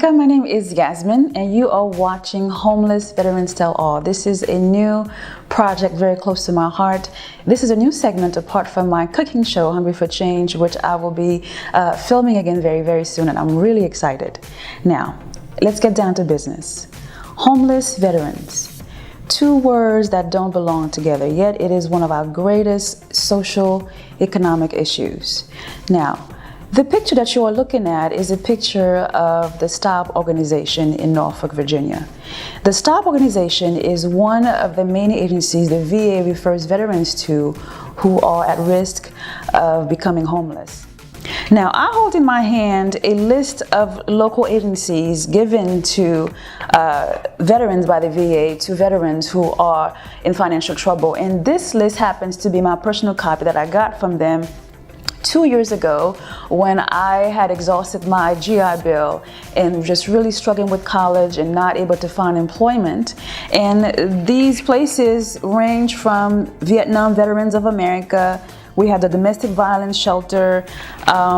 America. My name is Yasmine, and you are watching Homeless Veterans Tell All. This is a new project very close to my heart. This is a new segment apart from my cooking show, Hungry for Change, which I will be filming again very, very soon, and I'm really excited. Now, let's get down to business. Homeless veterans. Two words that don't belong together, yet it is one of our greatest social, economic issues. Now, the picture that you are looking at is a picture of the STOP organization in Norfolk, Virginia. The STOP organization is one of the main agencies the VA refers veterans to who are at risk of becoming homeless. Now, I hold in my hand a list of local agencies given to veterans by the VA, to veterans who are in financial trouble. And this list happens to be my personal copy that I got from them 2 years ago when I had exhausted my GI Bill and just really struggling with college and not able to find employment. And these places range from Vietnam Veterans of America, we have the domestic violence shelter,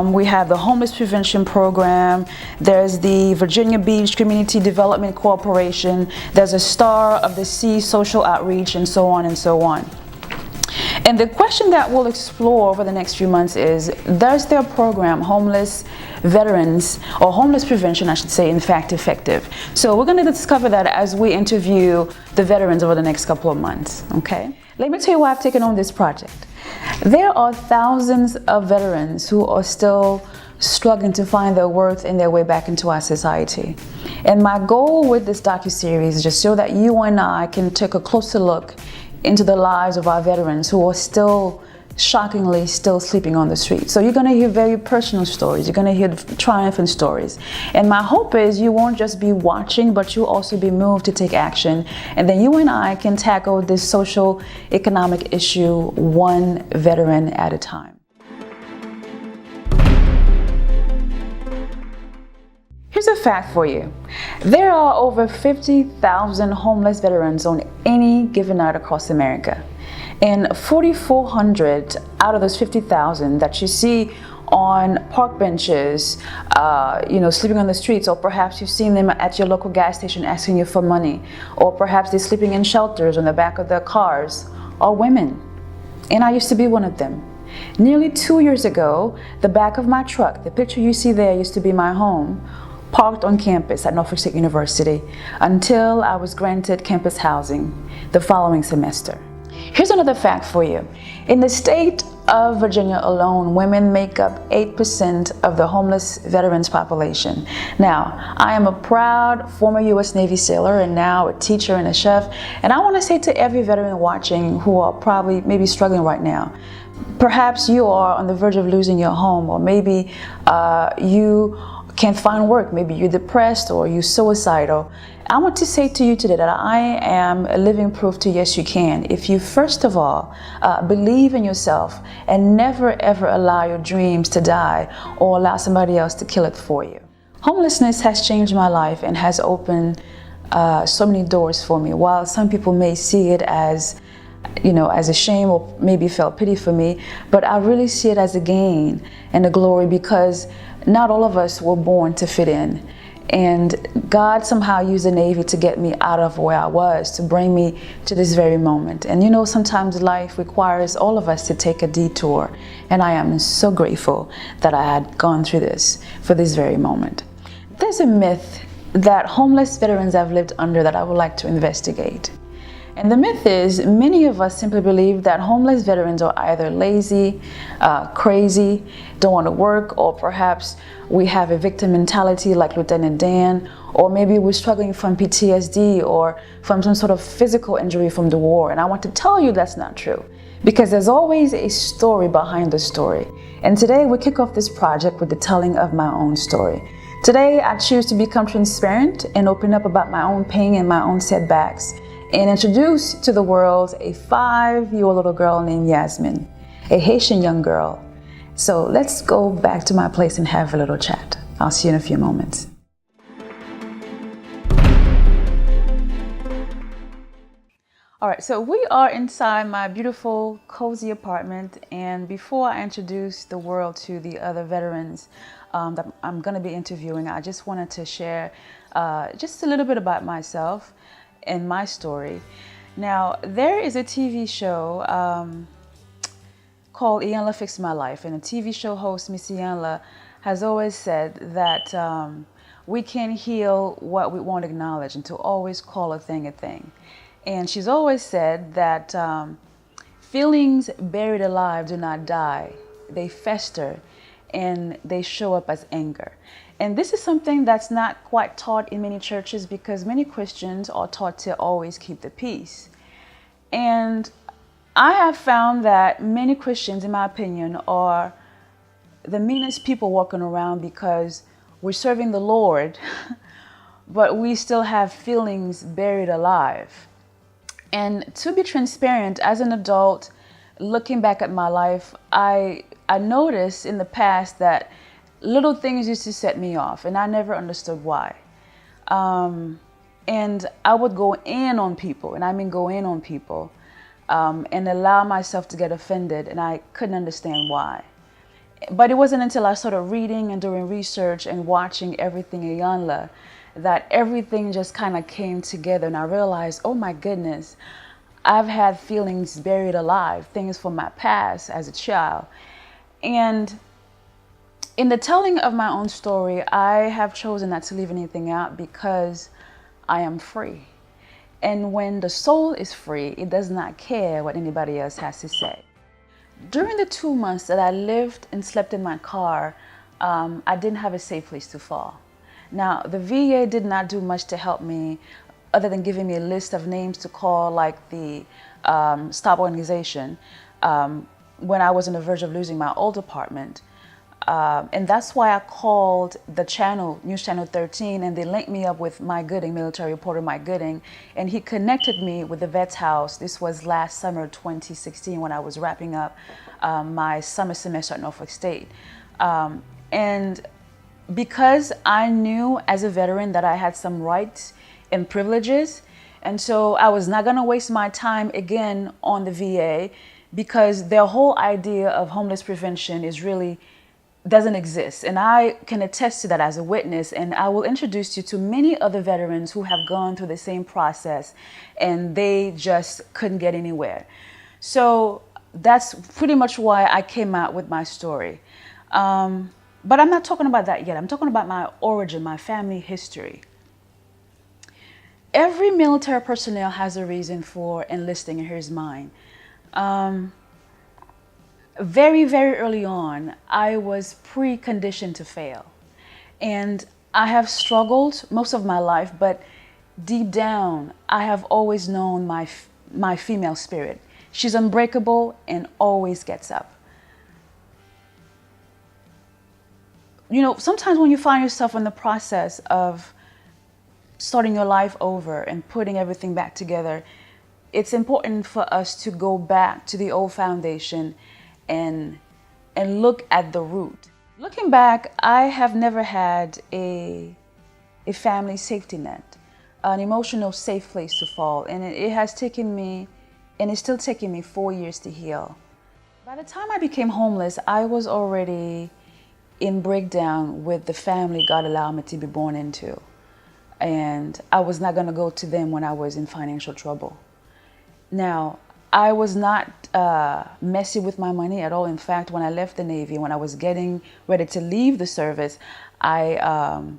we have the homeless prevention program, there's the Virginia Beach Community Development Corporation, there's a Star of the Sea social outreach, and so on and so on. And the question that we'll explore over the next few months is, does their program, Homeless Veterans, or Homeless Prevention, I should say, in fact effective? So we're going to discover that as we interview the veterans over the next couple of months, okay? Let me tell you why I've taken on this project. There are thousands of veterans who are still struggling to find their worth and their way back into our society. And my goal with this docuseries is just so that you and I can take a closer look into the lives of our veterans who are still, shockingly, still sleeping on the street. So you're going to hear very personal stories. You're going to hear triumphant stories. And my hope is you won't just be watching, but you'll also be moved to take action. And then you and I can tackle this social, economic issue one veteran at a time. Here's a fact for you. There are over 50,000 homeless veterans on any given night across America. And 4,400 out of those 50,000 that you see on park benches, sleeping on the streets, or perhaps you've seen them at your local gas station asking you for money, or perhaps they're sleeping in shelters on the back of their cars, are women. And I used to be one of them. Nearly 2 years ago, the back of my truck, the picture you see there, used to be my home, parked on campus at Norfolk State University until I was granted campus housing the following semester. Here's another fact for you. In the state of Virginia alone, women make up 8% of the homeless veterans population. Now, I am a proud former U.S. Navy sailor and now a teacher and a chef, and I want to say to every veteran watching who are probably maybe struggling right now, perhaps you are on the verge of losing your home, or maybe you can't find work, maybe you're depressed or you're suicidal. I want to say to you today that I am a living proof to yes you can. If you first of all believe in yourself and never ever allow your dreams to die or allow somebody else to kill it for you. Homelessness has changed my life and has opened so many doors for me. While some people may see it as as a shame or maybe felt pity for me, but I really see it as a gain and a glory, because not all of us were born to fit in. And God somehow used the Navy to get me out of where I was, to bring me to this very moment. And sometimes life requires all of us to take a detour. And I am so grateful that I had gone through this for this very moment. There's a myth that homeless veterans have lived under that I would like to investigate. And the myth is, many of us simply believe that homeless veterans are either lazy, crazy, don't want to work, or perhaps we have a victim mentality like Lieutenant Dan, or maybe we're struggling from PTSD or from some sort of physical injury from the war. And I want to tell you that's not true, because there's always a story behind the story. And today we kick off this project with the telling of my own story. Today I choose to become transparent and open up about my own pain and my own setbacks, and introduce to the world a 5-year-old little girl named Yasmine, a Haitian young girl. So let's go back to my place and have a little chat. I'll see you in a few moments. All right, so we are inside my beautiful, cozy apartment, and before I introduce the world to the other veterans that I'm going to be interviewing, I just wanted to share just a little bit about myself and my story. Now, there is a TV show called Iyanla Fix My Life, and the TV show host, Miss Iyanla, has always said that we can heal what we won't acknowledge, and to always call a thing a thing. And she's always said that feelings buried alive do not die. They fester and they show up as anger. And this is something that's not quite taught in many churches, because many Christians are taught to always keep the peace. And I have found that many Christians, in my opinion, are the meanest people walking around, because we're serving the Lord, but we still have feelings buried alive. And to be transparent, as an adult, looking back at my life, I noticed in the past that little things used to set me off, and I never understood why. And I would go in on people, and I mean go in on people, and allow myself to get offended, and I couldn't understand why. But it wasn't until I started reading and doing research and watching everything Iyanla that everything just kind of came together, and I realized, oh my goodness, I've had feelings buried alive, things from my past as a child. And in the telling of my own story, I have chosen not to leave anything out, because I am free. And when the soul is free, it does not care what anybody else has to say. During the 2 months that I lived and slept in my car, I didn't have a safe place to fall. Now, the VA did not do much to help me, other than giving me a list of names to call, like the STOP organization, when I was on the verge of losing my old apartment. And that's why I called the channel, News Channel 13, and they linked me up with Mike Gooding, military reporter Mike Gooding, and he connected me with the Vets House. This was last summer, 2016, when I was wrapping up my summer semester at Norfolk State. And because I knew as a veteran that I had some rights and privileges, and so I was not going to waste my time again on the VA, because their whole idea of homeless prevention is really doesn't exist. And I can attest to that as a witness, and I will introduce you to many other veterans who have gone through the same process and they just couldn't get anywhere. So that's pretty much why I came out with my story. But I'm not talking about that yet. I'm talking about my origin, my family history. Every military personnel has a reason for enlisting, and here's mine. Very, very early on, I was preconditioned to fail. And I have struggled most of my life, but deep down, I have always known my female spirit. She's unbreakable and always gets up. You know, sometimes when you find yourself in the process of starting your life over and putting everything back together, it's important for us to go back to the old foundation and look at the root. Looking back, I have never had a family safety net, an emotional safe place to fall, and it has taken me, and it's still taking me 4 years to heal. By the time I became homeless, I was already in breakdown with the family God allowed me to be born into. And I was not going to go to them when I was in financial trouble. Now, I was not messy with my money at all. In fact, when I left the Navy, when I was getting ready to leave the service, I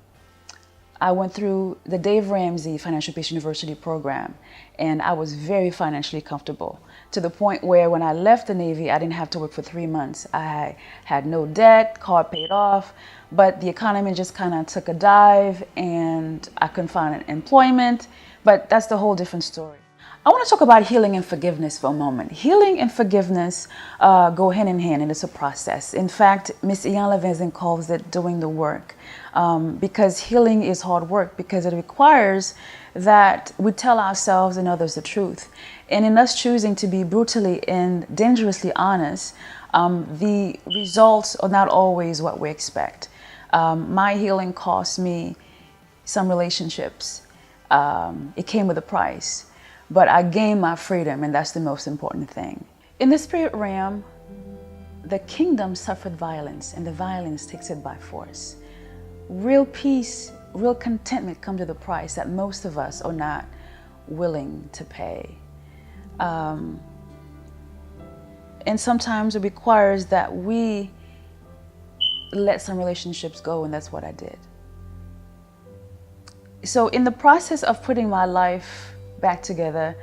went through the Dave Ramsey Financial Peace University program, and I was very financially comfortable, to the point where when I left the Navy, I didn't have to work for 3 months. I had no debt, car paid off, but the economy just kind of took a dive and I couldn't find employment, but that's the whole different story. I want to talk about healing and forgiveness for a moment. Healing and forgiveness go hand in hand, and it's a process. In fact, Miss Iyanla Vincent calls it doing the work, because healing is hard work, because it requires that we tell ourselves and others the truth. And in us choosing to be brutally and dangerously honest, the results are not always what we expect. My healing cost me some relationships. It came with a price. But I gained my freedom, and that's the most important thing. In the spirit realm, the kingdom suffered violence, and the violence takes it by force. Real peace, real contentment comes at a price that most of us are not willing to pay. And sometimes it requires that we let some relationships go, and that's what I did. So in the process of putting my life back together,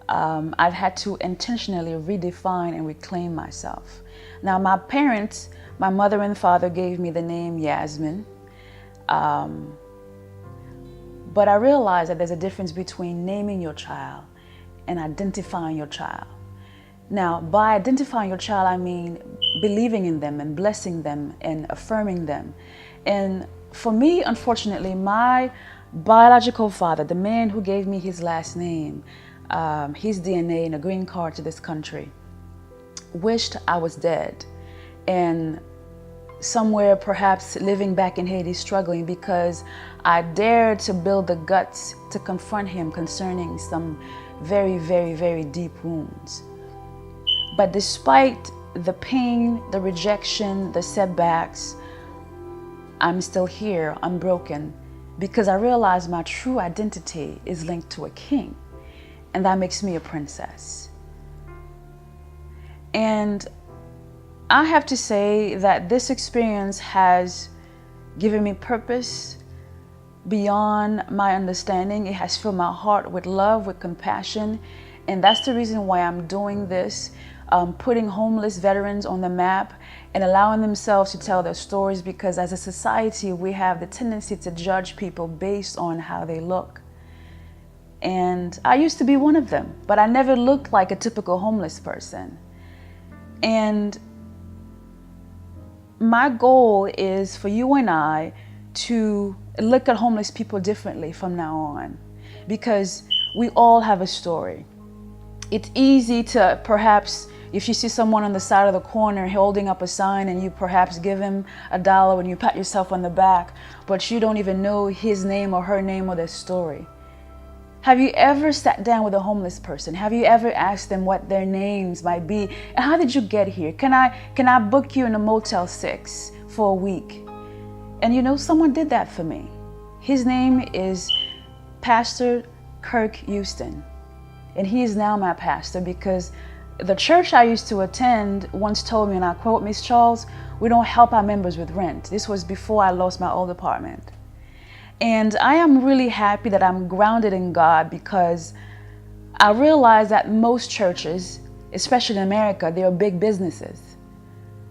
I've had to intentionally redefine and reclaim myself. Now, my parents, my mother and father, gave me the name Yasmine. But I realized that there's a difference between naming your child and identifying your child. Now, by identifying your child, I mean believing in them and blessing them and affirming them. And for me, unfortunately, my biological father, the man who gave me his last name, his DNA and a green card to this country, wished I was dead and somewhere perhaps living back in Haiti struggling because I dared to build the guts to confront him concerning some very, very, very deep wounds. But despite the pain, the rejection, the setbacks, I'm still here, unbroken, because I realize my true identity is linked to a king, and that makes me a princess. And I have to say that this experience has given me purpose beyond my understanding. It has filled my heart with love, with compassion, and that's the reason why I'm doing this, putting homeless veterans on the map and allowing themselves to tell their stories, because as a society, we have the tendency to judge people based on how they look. And I used to be one of them, but I never looked like a typical homeless person. And my goal is for you and I to look at homeless people differently from now on, because we all have a story. It's easy to perhaps, if you see someone on the side of the corner holding up a sign and you perhaps give him $1 and you pat yourself on the back, but you don't even know his name or her name or their story. Have you ever sat down with a homeless person? Have you ever asked them what their names might be? And how did you get here? Can I book you in a Motel 6 for a week? And you know, someone did that for me. His name is Pastor Kirk Houston. And he is now my pastor, because the church I used to attend once told me, and I quote, "Miss Charles, we don't help our members with rent." This was before I lost my old apartment. And I am really happy that I'm grounded in God, because I realize that most churches, especially in America, they are big businesses.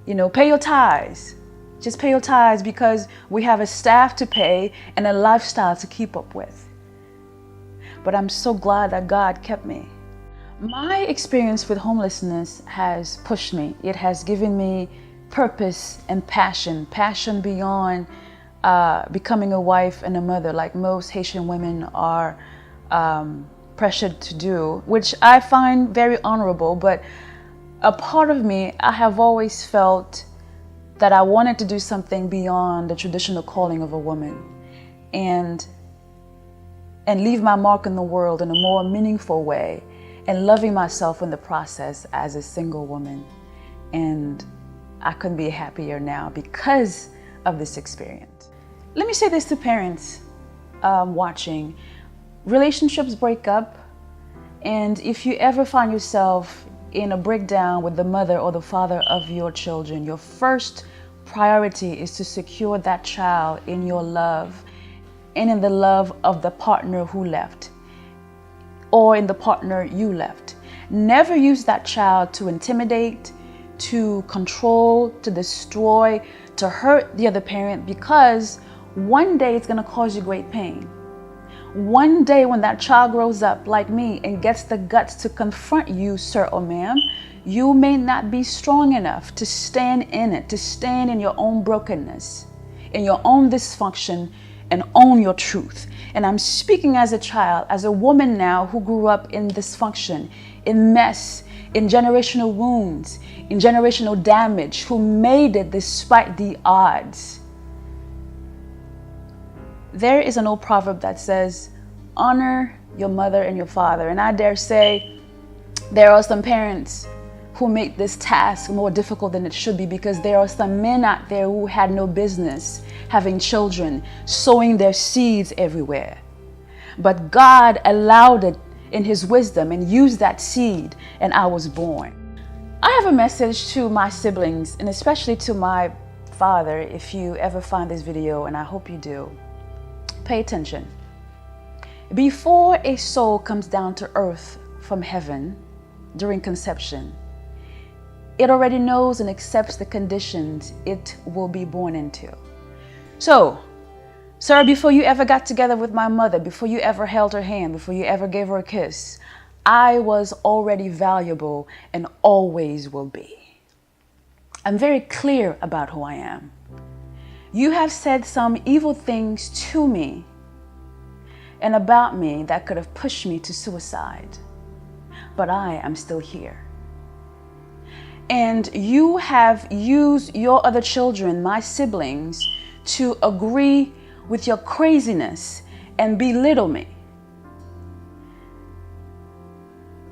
You know, pay your tithes. Just pay your tithes, because we have a staff to pay and a lifestyle to keep up with. But I'm so glad that God kept me. My experience with homelessness has pushed me. It has given me purpose and passion beyond becoming a wife and a mother, like most Haitian women are pressured to do, which I find very honorable. But a part of me, I have always felt that I wanted to do something beyond the traditional calling of a woman, and leave my mark in the world in a more meaningful way, and loving myself in the process as a single woman. And I couldn't be happier now because of this experience. Let me say this to parents watching. Relationships break up, and if you ever find yourself in a breakdown with the mother or the father of your children, your first priority is to secure that child in your love and in the love of the partner who left, or in the partner you left. Never use that child to intimidate, to control, to destroy, to hurt the other parent, because one day it's going to cause you great pain. One day when that child grows up like me and gets the guts to confront you, sir or ma'am, you may not be strong enough to stand in it, to stand in your own brokenness, in your own dysfunction, and own your truth. And I'm speaking as a child, as a woman now who grew up in dysfunction, in mess, in generational wounds, in generational damage, who made it despite the odds. There is an old proverb that says, honor your mother and your father. And I dare say there are some parents who make this task more difficult than it should be, because there are some men out there who had no business having children, sowing their seeds everywhere. But God allowed it in His wisdom and used that seed, and I was born. I have a message to my siblings, and especially to my father, if you ever find this video, and I hope you do. Pay attention. Before a soul comes down to earth from heaven during conception, it already knows and accepts the conditions it will be born into. So, sir, before you ever got together with my mother, before you ever held her hand, before you ever gave her a kiss, I was already valuable and always will be. I'm very clear about who I am. You have said some evil things to me and about me that could have pushed me to suicide, but I am still here. And you have used your other children, my siblings, to agree with your craziness and belittle me.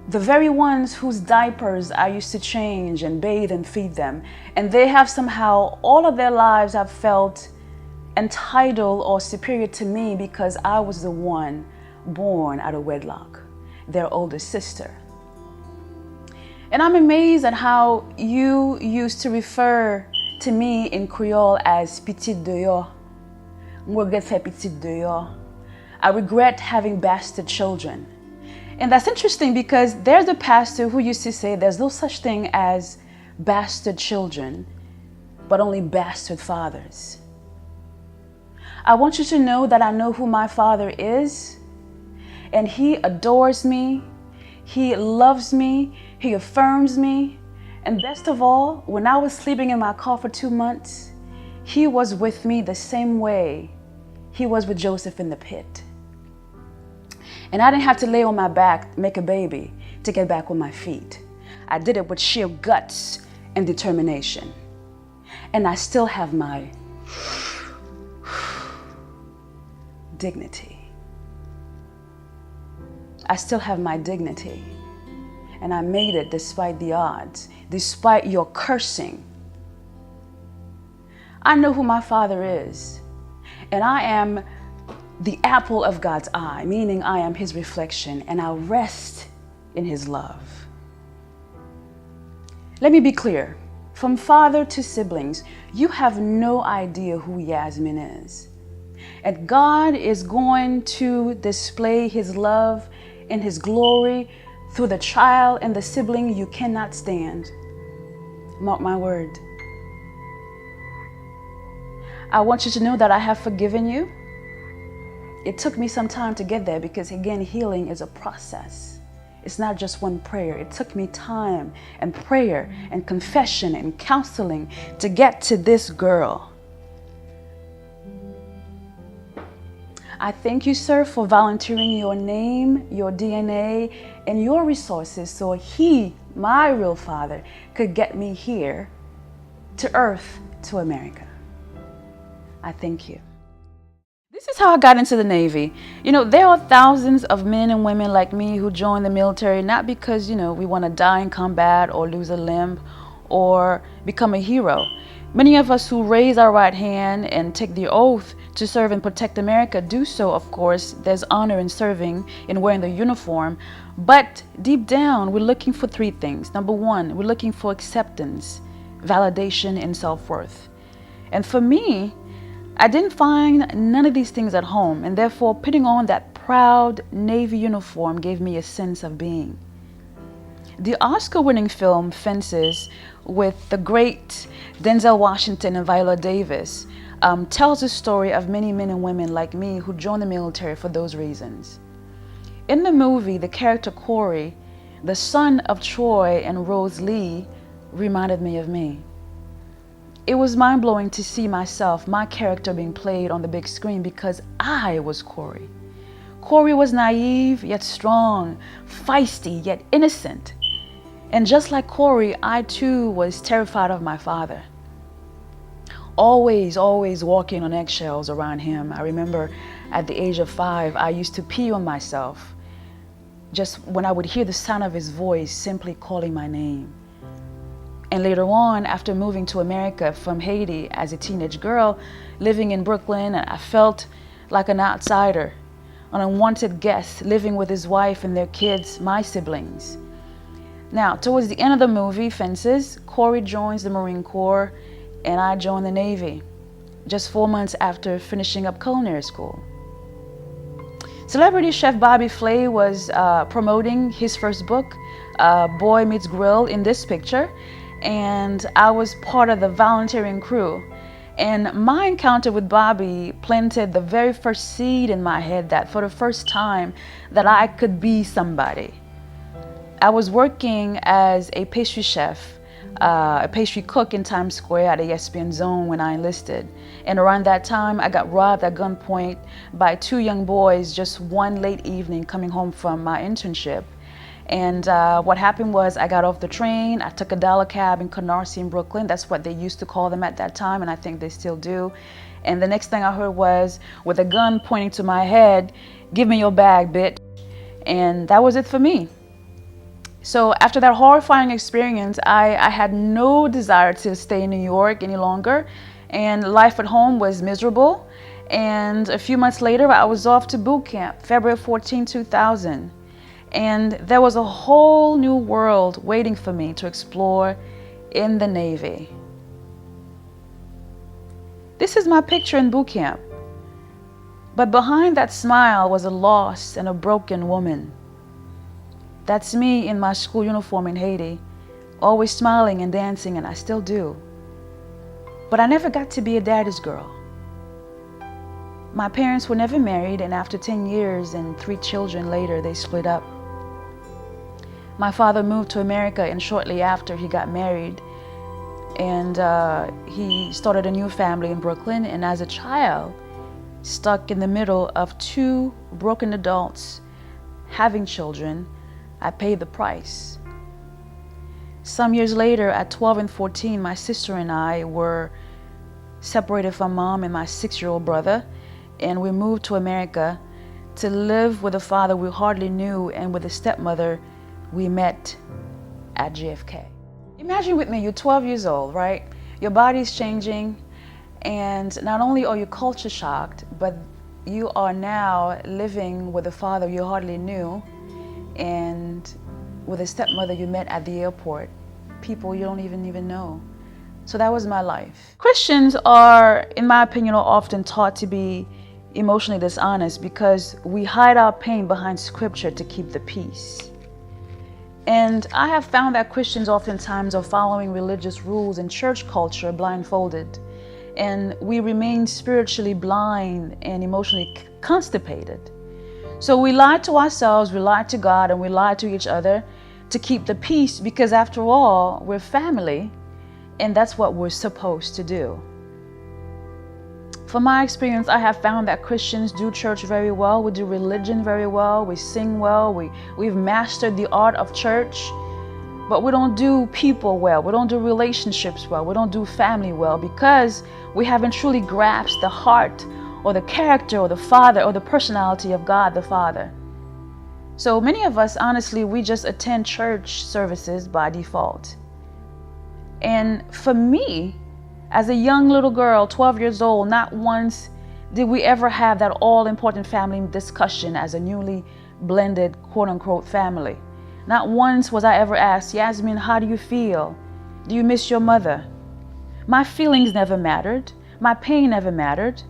The very ones whose diapers I used to change and bathe and feed them, and they have somehow all of their lives have felt entitled or superior to me because I was the one born out of wedlock, their older sister. And I'm amazed at how you used to refer to me in Creole as petite de yo. I regret having bastard children. And that's interesting because there's a pastor who used to say there's no such thing as bastard children, but only bastard fathers. I want you to know that I know who my father is, and He adores me, He loves me, He affirms me, and best of all, when I was sleeping in my car for 2 months, He was with me the same way He was with Joseph in the pit. And I didn't have to lay on my back, make a baby, to get back on my feet. I did it with sheer guts and determination. And I still have my dignity. I still have my dignity. And I made it despite the odds, despite your cursing. I know who my father is. And I am the apple of God's eye, meaning I am His reflection, and I rest in His love. Let me be clear. From father to siblings, you have no idea who Yasmine is. And God is going to display His love and His glory through the child and the sibling you cannot stand. Mark my word. I want you to know that I have forgiven you. It took me some time to get there because, again, healing is a process. It's not just one prayer. It took me time and prayer and confession and counseling to get to this girl. I thank you, sir, for volunteering your name, your DNA, and your resources so He, my real father, could get me here to earth, to America. I thank you. This is how I got into the Navy. You know, there are thousands of men and women like me who join the military not because, we want to die in combat or lose a limb or become a hero. Many of us who raise our right hand and take the oath to serve and protect America do so, of course. There's honor in serving and wearing the uniform. But deep down, we're looking for 3 things. Number 1, we're looking for acceptance, validation, and self-worth. And for me, I didn't find none of these things at home, and therefore putting on that proud Navy uniform gave me a sense of being. The Oscar-winning film Fences with the great Denzel Washington and Viola Davis tells the story of many men and women like me who joined the military for those reasons. In the movie, the character Corey, the son of Troy and Rose Lee, reminded me of me. It was mind-blowing to see myself, my character being played on the big screen because I was Corey. Corey was naive yet strong, feisty yet innocent. And just like Corey, I too was terrified of my father. Always walking on eggshells around him. I remember at the age of 5, I used to pee on myself just when I would hear the sound of his voice simply calling my name. And later on, after moving to America from Haiti as a teenage girl, living in Brooklyn, I felt like an outsider, an unwanted guest, living with his wife and their kids, my siblings. Now, towards the end of the movie, Fences, Corey joins the Marine Corps and I joined the Navy, just 4 months after finishing up culinary school. Celebrity chef Bobby Flay was promoting his first book, Boy Meets Grill, in this picture, and I was part of the volunteering crew. And my encounter with Bobby planted the very first seed in my head that for the first time that I could be somebody. I was working as a pastry chef, a pastry cook in Times Square at a ESPN Zone when I enlisted. And around that time, I got robbed at gunpoint by 2 young boys just one late evening coming home from my internship. And what happened was I got off the train, I took a dollar cab in Canarsie in Brooklyn. That's what they used to call them at that time, and I think they still do. And the next thing I heard was, with a gun pointing to my head, "Give me your bag, bitch." And that was it for me. So after that horrifying experience, I had no desire to stay in New York any longer, and life at home was miserable. And a few months later, I was off to boot camp, February 14, 2000. And there was a whole new world waiting for me to explore in the Navy. This is my picture in boot camp. But behind that smile was a lost and a broken woman. That's me in my school uniform in Haiti, always smiling and dancing, and I still do. But I never got to be a daddy's girl. My parents were never married, and after 10 years and 3 children later, they split up. My father moved to America, and shortly after he got married, and he started a new family in Brooklyn. And as a child, stuck in the middle of 2 broken adults having children, I paid the price. Some years later, at 12 and 14, my sister and I were separated from mom and my 6-year-old brother, and we moved to America to live with a father we hardly knew and with a stepmother we met at JFK. Imagine with me, you're 12 years old, right? Your body's changing, and not only are you culture shocked, but you are now living with a father you hardly knew and with a stepmother you met at the airport, people you don't even know. So that was my life. Christians are, in my opinion, are often taught to be emotionally dishonest because we hide our pain behind scripture to keep the peace. And I have found that Christians oftentimes are following religious rules and church culture blindfolded, and we remain spiritually blind and emotionally constipated. So we lie to ourselves, we lie to God, and we lie to each other to keep the peace because after all, we're family, and that's what we're supposed to do. From my experience, I have found that Christians do church very well, we do religion very well, we sing well, we've mastered the art of church, but we don't do people well, we don't do relationships well, we don't do family well because we haven't truly grasped the heart or the character or the Father or the personality of God the Father. So many of us, honestly, we just attend church services by default. And for me, as a young little girl, 12 years old, not once did we ever have that all-important family discussion as a newly blended quote-unquote family. Not once was I ever asked, "Yasmine, how do you feel? Do you miss your mother?" My feelings never mattered. My pain never mattered.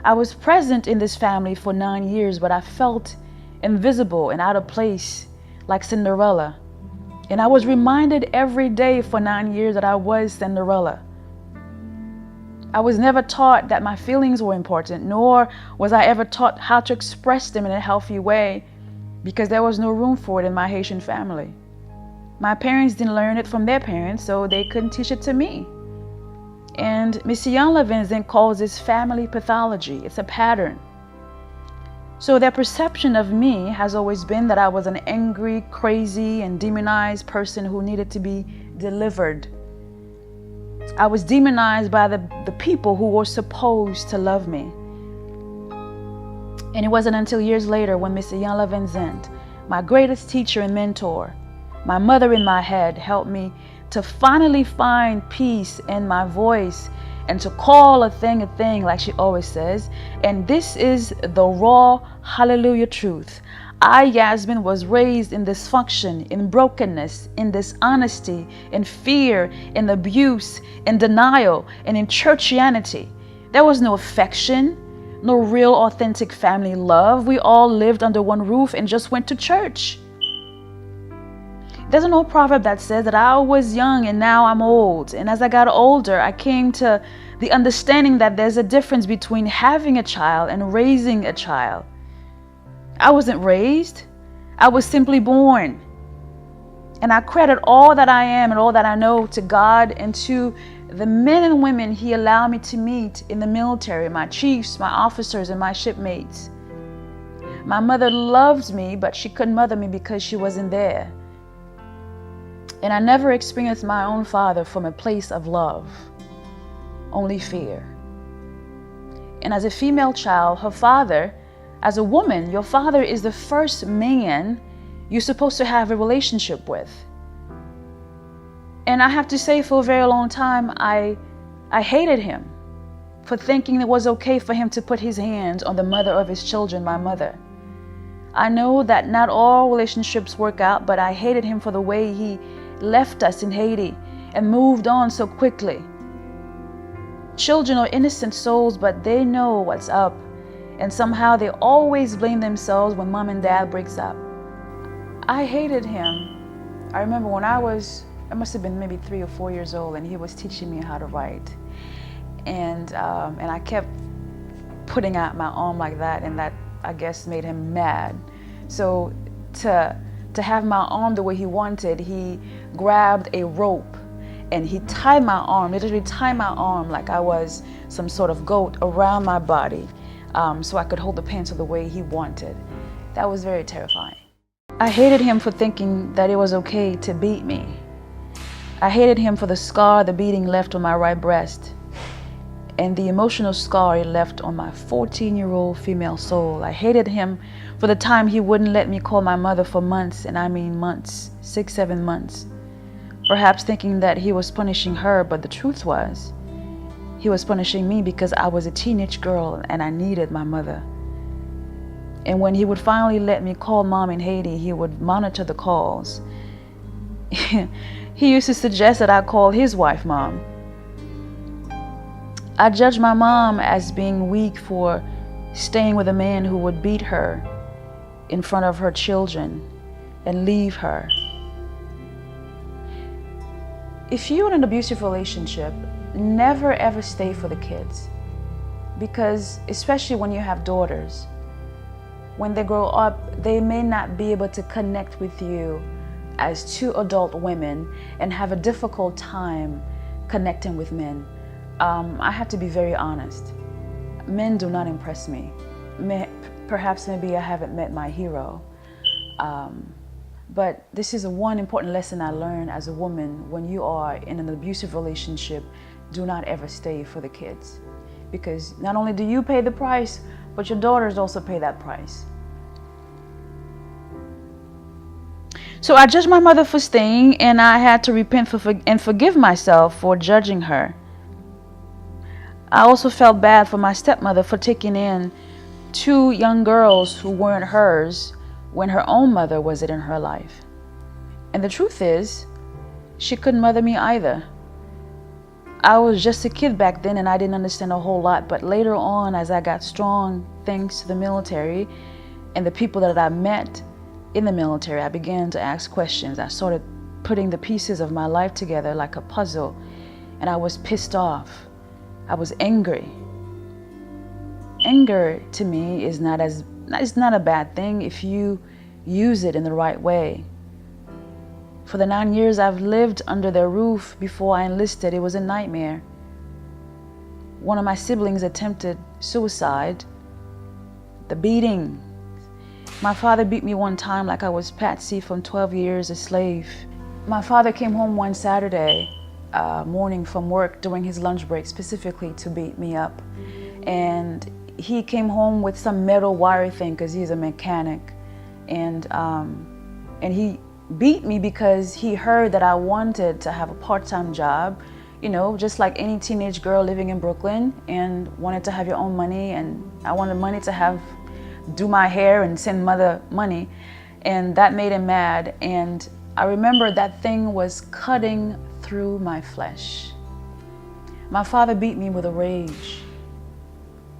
I was present in this family for 9 years, but I felt invisible and out of place like Cinderella. And I was reminded every day for 9 years that I was Cinderella. I was never taught that my feelings were important, nor was I ever taught how to express them in a healthy way because there was no room for it in my Haitian family. My parents didn't learn it from their parents, so they couldn't teach it to me. And Mr. Levinson calls this family pathology. It's a pattern. So their perception of me has always been that I was an angry, crazy, and demonized person who needed to be delivered. I was demonized by the people who were supposed to love me. And it wasn't until years later when Mr. Levinson, my greatest teacher and mentor, my mother in my head, helped me to finally find peace in my voice and to call a thing, like she always says. And this is the raw hallelujah truth. I, Yasmine, was raised in dysfunction, in brokenness, in dishonesty, in fear, in abuse, in denial, and in churchianity. There was no affection, no real authentic family love. We all lived under one roof and just went to church. There's an old proverb that says that I was young and now I'm old. And as I got older, I came to the understanding that there's a difference between having a child and raising a child. I wasn't raised. I was simply born. And I credit all that I am and all that I know to God and to the men and women He allowed me to meet in the military, my chiefs, my officers, and my shipmates. My mother loved me, but she couldn't mother me because she wasn't there. And I never experienced my own father from a place of love, only fear. And as a female child, her father, as a woman, your father is the first man you're supposed to have a relationship with. And I have to say, for a very long time, I hated him for thinking it was okay for him to put his hands on the mother of his children, my mother. I know that not all relationships work out, but I hated him for the way he left us in Haiti and moved on so quickly. Children are innocent souls, but they know what's up. And somehow they always blame themselves when mom and dad breaks up. I hated him. I remember when I must have been maybe 3 or 4 years old, and he was teaching me how to write. And I kept putting out my arm like that, and that, I guess, made him mad. So to have my arm the way he wanted, he grabbed a rope and he tied my arm, literally tied my arm like I was some sort of goat around my body, so I could hold the pencil the way he wanted. That was very terrifying. I hated him for thinking that it was okay to beat me. I hated him for the scar the beating left on my right breast and the emotional scar it left on my 14-year-old female soul. I hated him for the time he wouldn't let me call my mother for months, and I mean months, 6, 7 months. Perhaps thinking that he was punishing her, but the truth was, he was punishing me because I was a teenage girl and I needed my mother. And when he would finally let me call mom in Haiti, he would monitor the calls. He used to suggest that I call his wife mom. I judged my mom as being weak for staying with a man who would beat her in front of her children and leave her. If you're in an abusive relationship, never ever stay for the kids. Because especially when you have daughters, when they grow up, they may not be able to connect with you as two adult women and have a difficult time connecting with men. I have to be very honest. Men do not impress me. Perhaps maybe I haven't met my hero. But this is one important lesson I learned as a woman. When you are in an abusive relationship, do not ever stay for the kids. Because not only do you pay the price, but your daughters also pay that price. So I judged my mother for staying, and I had to repent and forgive myself for judging her. I also felt bad for my stepmother for taking in 2 young girls who weren't hers when her own mother wasn't in her life. And the truth is, she couldn't mother me either. I was just a kid back then and I didn't understand a whole lot, but later on, as I got strong thanks to the military and the people that I met in the military, I began to ask questions. I started putting the pieces of my life together like a puzzle, and I was pissed off. I was angry. Anger to me is not a bad thing if you use it in the right way. For the 9 years I've lived under their roof before I enlisted, it was a nightmare. One of my siblings attempted suicide. The beating. My father beat me one time like I was Patsy from 12 Years a Slave. My father came home one Saturday morning from work during his lunch break specifically to beat me up. And he came home with some metal wire thing because he's a mechanic. And he beat me because he heard that I wanted to have a part-time job, you know, just like any teenage girl living in Brooklyn, and wanted to have your own money. And I wanted money to do my hair and send mother money. And that made him mad. And I remember that thing was cutting through my flesh. My father beat me with a rage.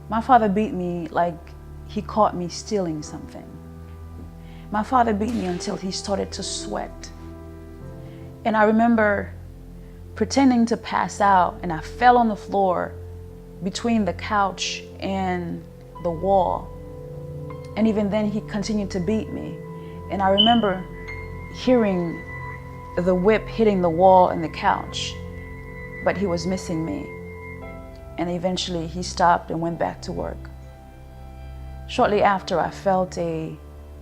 My father beat me like he caught me stealing something. My father beat me until he started to sweat. And I remember pretending to pass out, and I fell on the floor between the couch and the wall. And even then he continued to beat me. And I remember hearing the whip hitting the wall and the couch, but he was missing me. And eventually he stopped and went back to work. Shortly after, I felt a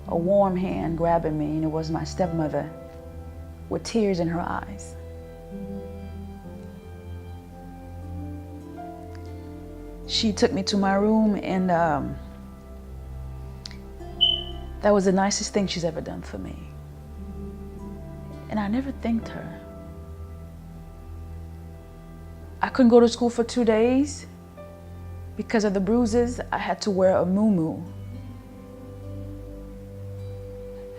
warm hand grabbing me, and it was my stepmother with tears in her eyes. She took me to my room, and that was the nicest thing she's ever done for me. And I never thanked her. I couldn't go to school for 2 days. Because of the bruises, I had to wear a muumuu.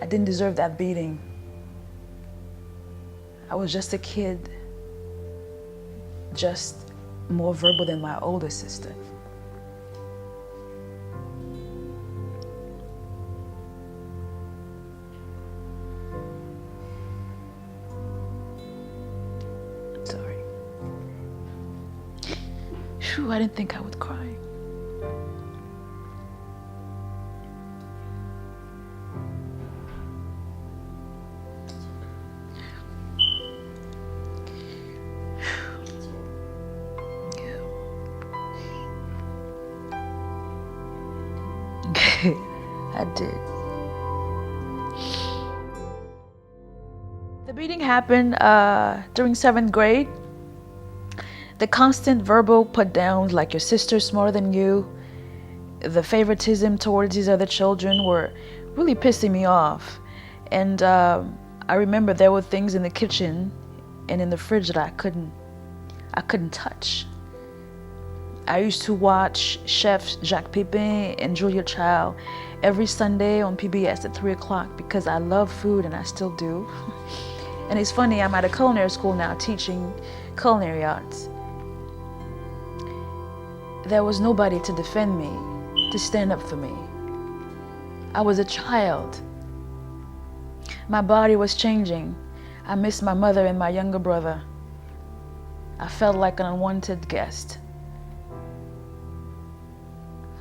I didn't deserve that beating. I was just a kid, just more verbal than my older sister. Sorry. Phew, I didn't think I would cry. I did. The beating happened during 7th grade. The constant verbal put downs, like your sister's smarter than you, the favoritism towards these other children were really pissing me off. And I remember there were things in the kitchen and in the fridge that I couldn't touch. I used to watch Chefs Jacques Pepin and Julia Child every Sunday on PBS at 3 o'clock because I love food, and I still do. And it's funny, I'm at a culinary school now teaching culinary arts. There was nobody to defend me, to stand up for me. I was a child. My body was changing. I missed my mother and my younger brother. I felt like an unwanted guest.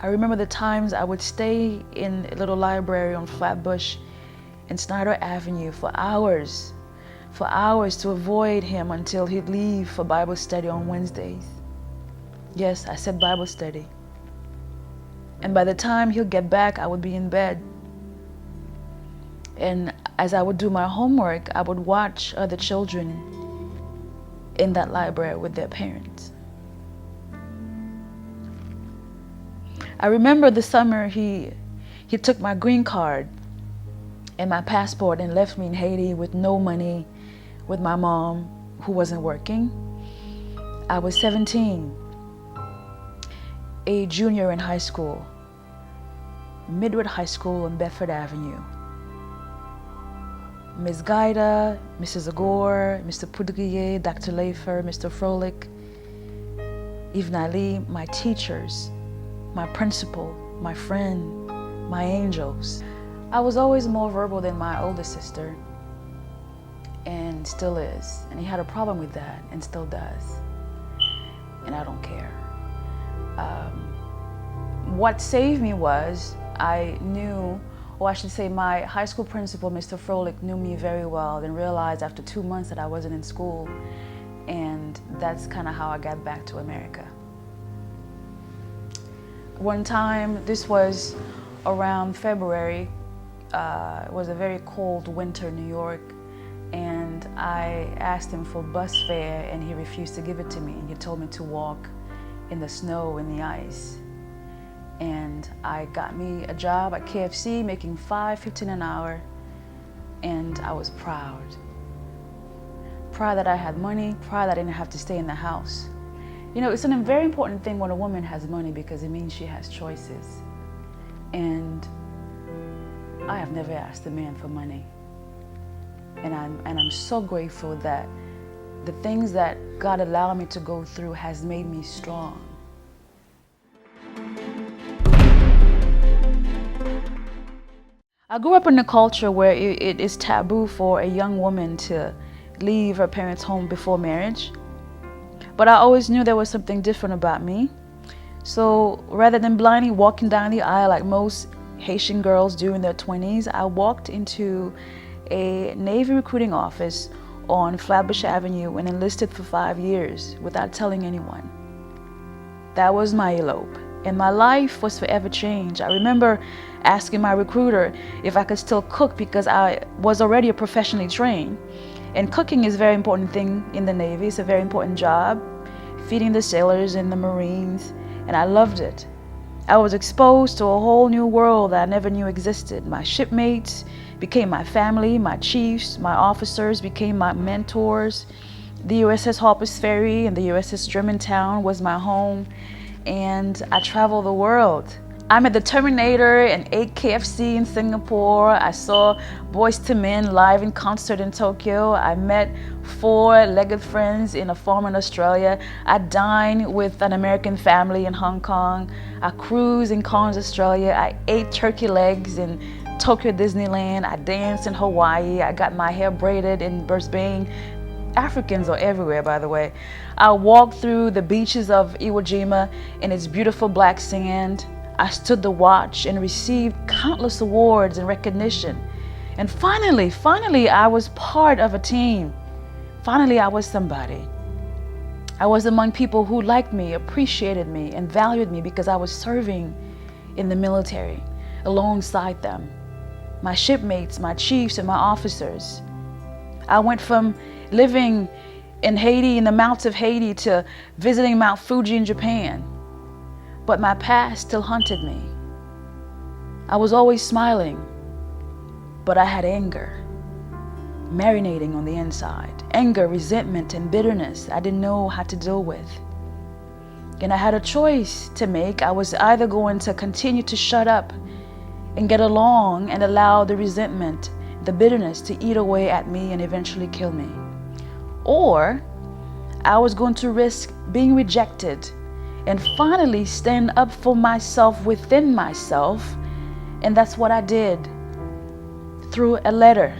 I remember the times I would stay in a little library on Flatbush and Snyder Avenue for hours to avoid him until he'd leave for Bible study on Wednesdays. Yes, I said Bible study. And by the time he'll get back, I would be in bed. And as I would do my homework, I would watch other children in that library with their parents. I remember the summer he took my green card and my passport and left me in Haiti with no money, with my mom who wasn't working. I was 17, a junior in high school, Midwood High School on Bedford Avenue. Ms. Gaida, Mrs. Agor, Mr. Poudrier, Dr. Lafer, Mr. Froelich, Yves Ali, my teachers, my principal, my friend, my angels. I was always more verbal than my older sister, and still is. And he had a problem with that, and still does. And I don't care. What saved me was I knew, or I should say my high school principal, Mr. Froelich, knew me very well and realized after 2 months that I wasn't in school. And that's kind of how I got back to America. One time, this was around February, it was a very cold winter in New York, and I asked him for bus fare and he refused to give it to me. He told me to walk in the snow, in the ice. And I got me a job at KFC making $5.15 an hour and I was proud. Proud that I had money, proud that I didn't have to stay in the house. You know, it's a very important thing when a woman has money because it means she has choices. And I have never asked a man for money. And I'm so grateful that the things that God allowed me to go through has made me strong. I grew up in a culture where it is taboo for a young woman to leave her parents' home before marriage. But I always knew there was something different about me. So rather than blindly walking down the aisle like most Haitian girls do in their 20s, I walked into a Navy recruiting office on Flatbush Avenue and enlisted for 5 years without telling anyone. That was my elope. And my life was forever changed. I remember asking my recruiter if I could still cook because I was already a professionally trained. And cooking is a very important thing in the Navy. It's a very important job, feeding the sailors and the Marines, and I loved it. I was exposed to a whole new world that I never knew existed. My shipmates became my family, my chiefs, my officers became my mentors. The USS Harper's Ferry and the USS Germantown was my home, and I traveled the world. I met the Terminator and ate KFC in Singapore. I saw Boyz II Men live in concert in Tokyo. I met 4 legged friends in a farm in Australia. I dined with an American family in Hong Kong. I cruised in Cairns, Australia. I ate turkey legs in Tokyo Disneyland. I danced in Hawaii. I got my hair braided in Brisbane. Africans are everywhere, by the way. I walked through the beaches of Iwo Jima in its beautiful black sand. I stood the watch and received countless awards and recognition. And finally, I was part of a team. Finally, I was somebody. I was among people who liked me, appreciated me, and valued me because I was serving in the military alongside them. My shipmates, my chiefs, and my officers. I went from living in Haiti, in the mountains of Haiti, to visiting Mount Fuji in Japan. But my past still haunted me. I was always smiling, but I had anger marinating on the inside. Anger, resentment, and bitterness I didn't know how to deal with. And I had a choice to make. I was either going to continue to shut up and get along and allow the resentment, the bitterness to eat away at me and eventually kill me. Or I was going to risk being rejected and finally stand up for myself within myself. And that's what I did through a letter.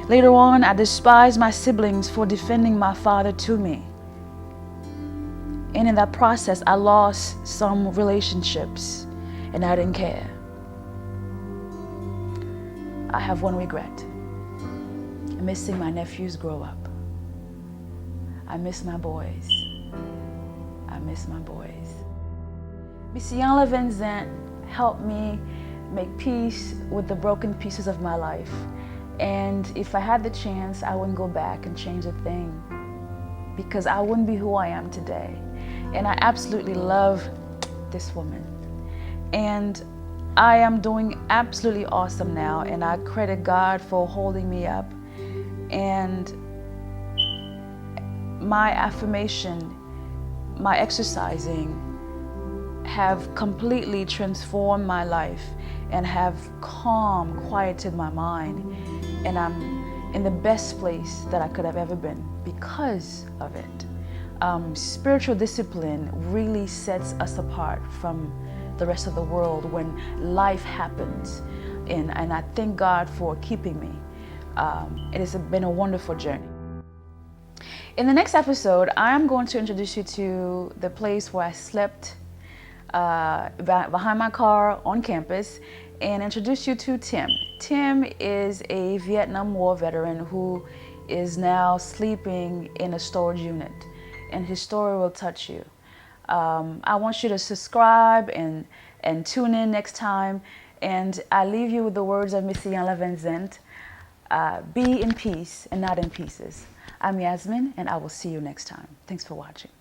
Later on, I despised my siblings for defending my father to me. And in that process, I lost some relationships and I didn't care. I have one regret. I'm missing my nephews grow up. I miss my boys. I miss my boys. Miss Yasmine Charles helped me make peace with the broken pieces of my life. And if I had the chance, I wouldn't go back and change a thing because I wouldn't be who I am today. And I absolutely love this woman. And I am doing absolutely awesome now, and I credit God for holding me up. And my affirmation, my exercising have completely transformed my life and have quieted my mind. And I'm in the best place that I could have ever been because of it. Spiritual discipline really sets us apart from the rest of the world when life happens. And I thank God for keeping me. It has been a wonderful journey. In the next episode, I am going to introduce you to the place where I slept behind my car on campus and introduce you to Tim. Tim is a Vietnam War veteran who is now sleeping in a storage unit, and his story will touch you. I want you to subscribe and tune in next time, and I leave you with the words of Miss Yasmine Charles. Be in peace and not in pieces. I'm Yasmine, and I will see you next time. Thanks for watching.